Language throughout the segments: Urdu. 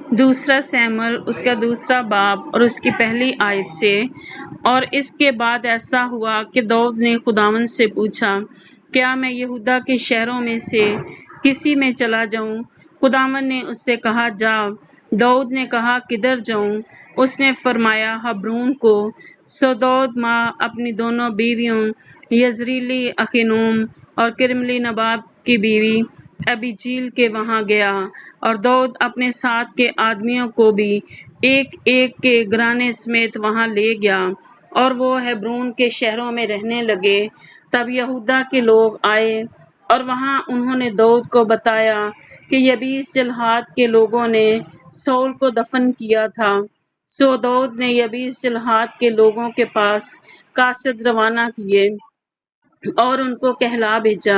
دوسرا سیموئیل اس کا دوسرا باب اور اس کی پہلی آیت سے۔ اور اس کے بعد ایسا ہوا کہ داؤد نے خداوند سے پوچھا، کیا میں یہودا کے شہروں میں سے کسی میں چلا جاؤں؟ خداوند نے اس سے کہا، جا۔ داؤد نے کہا، کدھر جاؤں؟ اس نے فرمایا، ہبرون کو۔ سو داؤد اپنی دونوں بیویوں یزریلی اخینوم اور کرملی نباب کی بیوی ابیجیل کے وہاں گیا، اور داؤد اپنے ساتھ کے آدمیوں کو بھی ایک ایک کے گھرانے سمیت وہاں لے گیا، اور وہ ہبرون کے شہروں میں رہنے لگے۔ تب یہودا کے لوگ آئے اور وہاں انہوں نے داؤد کو بتایا کہ یبیس جلہاد کے لوگوں نے ساؤل کو دفن کیا تھا۔ سو داؤد نے یبیس جلہاد کے لوگوں کے پاس قاصد روانہ کیے اور ان کو کہلا بھیجا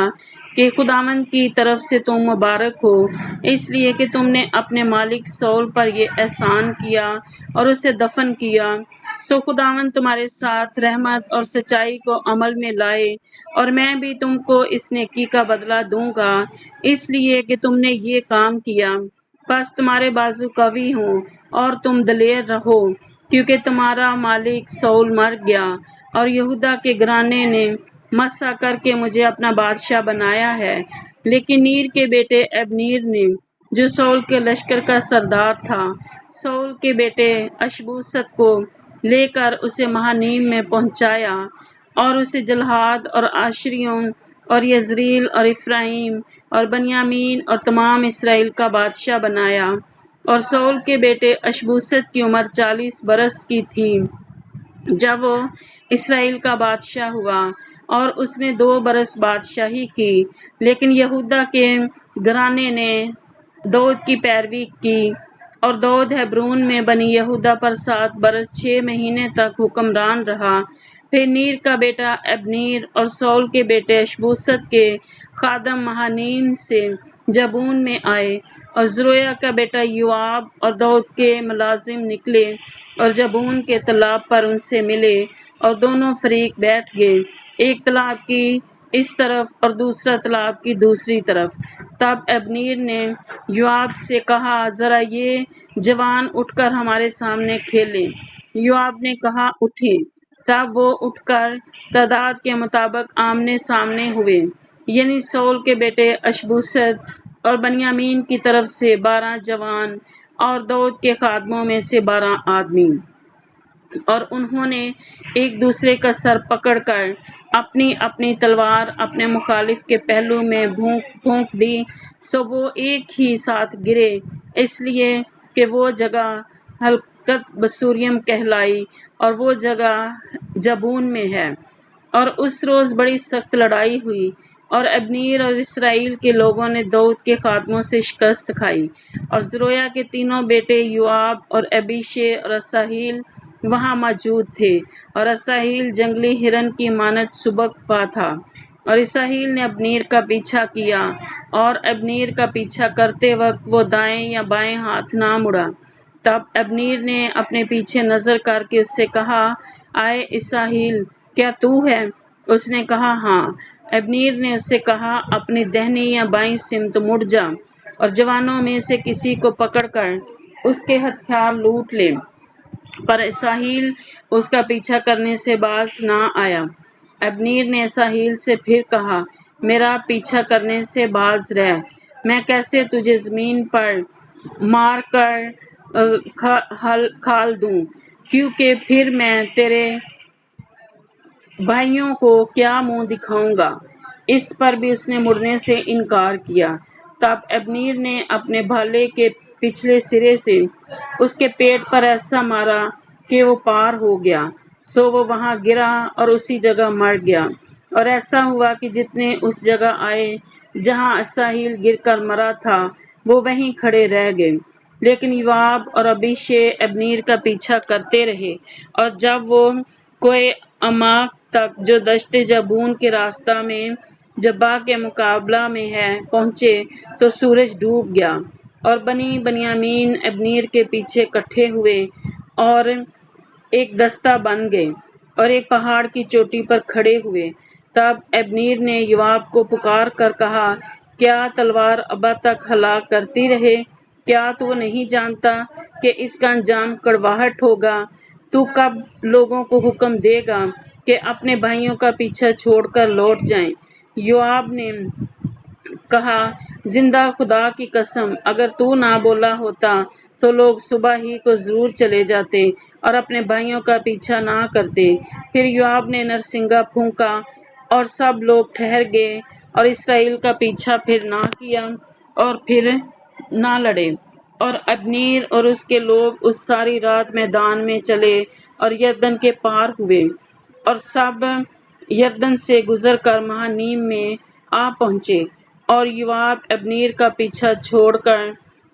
کہ خداوند کی طرف سے تم مبارک ہو، اس لیے کہ تم نے اپنے مالک ساؤل پر یہ احسان کیا اور اسے دفن کیا۔ سو خداوند تمہارے ساتھ رحمت اور سچائی کو عمل میں لائے، اور میں بھی تم کو اس نیکی کا بدلہ دوں گا، اس لیے کہ تم نے یہ کام کیا۔ بس تمہارے بازو قوی ہوں اور تم دلیر رہو، کیونکہ تمہارا مالک ساؤل مر گیا، اور یہودا کے گھرانے نے مسح کر کے مجھے اپنا بادشاہ بنایا ہے۔ لیکن نیر کے بیٹے ابنیر نے، جو ساؤل کے لشکر کا سردار تھا، ساؤل کے بیٹے اشبوست کو لے کر اسے مہانیم میں پہنچایا، اور اسے جلہاد اور آشریوں اور یزریل اور افرائیم اور بنیامین اور تمام اسرائیل کا بادشاہ بنایا۔ اور ساؤل کے بیٹے اشبوست کی عمر 40 برس کی تھی جب وہ اسرائیل کا بادشاہ ہوا، اور اس نے 2 برس بادشاہی کی۔ لیکن یہودا کے گھرانے نے داؤد کی پیروی کی، اور داؤد ہبرون میں بنی یہودا پر 7 برس 6 مہینے تک حکمران رہا۔ پھر نیر کا بیٹا ابنیر اور ساؤل کے بیٹے اشبوست کے خادم مہانیم سے جبون میں آئے، اور زرویا کا بیٹا یوآب اور داؤد کے ملازم نکلے اور جبون کے تالاب پر ان سے ملے، اور دونوں فریق بیٹھ گئے، ایک تالاب کی اس طرف اور دوسرا تالاب کی دوسری طرف۔ تب ابنیر نے یوآب سے کہا، ذرا یہ جوان اٹھ کر ہمارے سامنے کھیلیں۔ یوآب نے کہا، اٹھیں۔ تب وہ اٹھ کر تعداد کے مطابق آمنے سامنے ہوئے، یعنی ساؤل کے بیٹے اشبوست اور بنیامین کی طرف سے 12 جوان اور داؤد کے خادموں میں سے 12 آدمی۔ اور انہوں نے ایک دوسرے کا سر پکڑ کر اپنی اپنی تلوار اپنے مخالف کے پہلو میں پھونک دی، سو وہ ایک ہی ساتھ گرے، اس لیے کہ وہ جگہ حلقت بسوریم کہلائی، اور وہ جگہ جبون میں ہے۔ اور اس روز بڑی سخت لڑائی ہوئی، اور ابنیر اور اسرائیل کے لوگوں نے داؤد کے خادموں سے شکست کھائی۔ اور زرویا کے تینوں بیٹے یوآب اور ابیشے اور اساہیل وہاں موجود تھے، اور اساہیل جنگلی ہرن کی مانند سبک پا تھا۔ اور اساہیل نے ابنیر کا پیچھا کیا، اور ابنیر کا پیچھا کرتے وقت وہ دائیں یا بائیں ہاتھ نہ مڑا۔ تب ابنیر نے اپنے پیچھے نظر کر کے اس سے کہا، آئے اساہیل، کیا تو ہے؟ اس نے کہا، ہاں۔ ابنیر نے اس سے کہا، اپنی دہنی یا بائیں سمت مڑ جا، اور جوانوں میں سے کسی کو پکڑ کر اس کے ہتھیار لوٹ لے۔ پر اساہیل اس کا پیچھا کرنے سے باز نہ آیا۔ ابنیر نے اساہیل سے پھر کہا، میرا پیچھا کرنے سے باز رہ، میں کیسے تجھے زمین پر مار کر کھال دوں، کیونکہ پھر میں تیرے بھائیوں کو کیا منہ دکھاؤں گا۔ اس پر بھی اس نے مڑنے سے انکار کیا۔ تب ابنیر نے اپنے بھالے کے پچھلے سرے سے اس کے پیٹ پر ایسا مارا کہ وہ پار ہو گیا، سو وہ وہاں گرا اور اسی جگہ مر گیا۔ اور ایسا ہوا کہ جتنے اس جگہ آئے جہاں اساہیل گر کر مرا تھا، وہ وہیں کھڑے رہ گئے۔ لیکن یوآب اور ابیشے ابنیر کا پیچھا کرتے رہے، اور جب وہ کوہ عماق تک، جو دشت جبون کے راستہ میں جبہ کے مقابلہ میں ہے، پہنچے تو سورج ڈوب گیا۔ اور بنی بنیامین ابنیر کے پیچھے کٹھے ہوئے اور ایک دستہ بن گئے، اور ایک پہاڑ کی چوٹی پر کھڑے ہوئے۔ تب ابنیر نے یوآب کو پکار کر کہا، کیا تلوار ابد تک ہلاک کرتی رہے؟ کیا تو نہیں جانتا کہ اس کا انجام کڑواہٹ ہوگا؟ تو کب لوگوں کو حکم دے گا کہ اپنے بھائیوں کا پیچھا چھوڑ کر لوٹ جائیں؟ یوآب نے کہا، زندہ خدا کی قسم، اگر تو نہ بولا ہوتا تو لوگ صبح ہی کو ضرور چلے جاتے اور اپنے بھائیوں کا پیچھا نہ کرتے۔ پھر یوآب نے نرسنگا پھونکا اور سب لوگ ٹھہر گئے اور اسرائیل کا پیچھا پھر نہ کیا اور پھر نہ لڑے۔ اور ابنیر اور اس کے لوگ اس ساری رات میدان میں چلے اور یردن کے پار ہوئے، اور سب یردن سے گزر کر مہانیم میں آ پہنچے۔ اور یوآب ابنیر کا پیچھا چھوڑ کر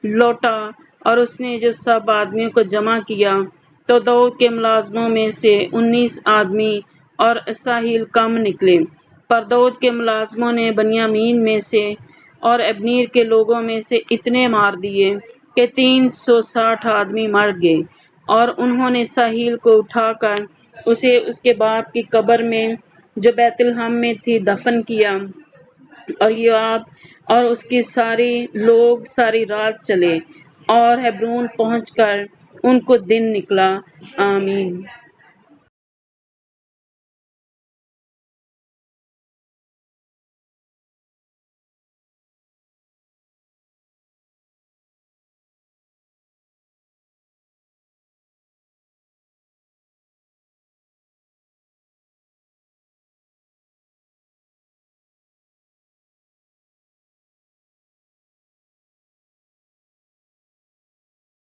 لوٹا، اور اس نے جو سب آدمیوں کو جمع کیا تو داؤد کے ملازموں میں سے 19 آدمی اور اساہیل کم نکلے۔ پر داؤد کے ملازموں نے بنیامین میں سے اور ابنیر کے لوگوں میں سے اتنے مار دیے کہ 360 آدمی مر گئے، اور انہوں نے اساہیل کو اٹھا کر اسے اس کے باپ کی قبر میں جو بیت لحم میں تھی دفن کیا۔ اور یوآب اور اس کے سارے لوگ ساری رات چلے اور ہبرون پہنچ کر ان کو دن نکلا۔ آمین۔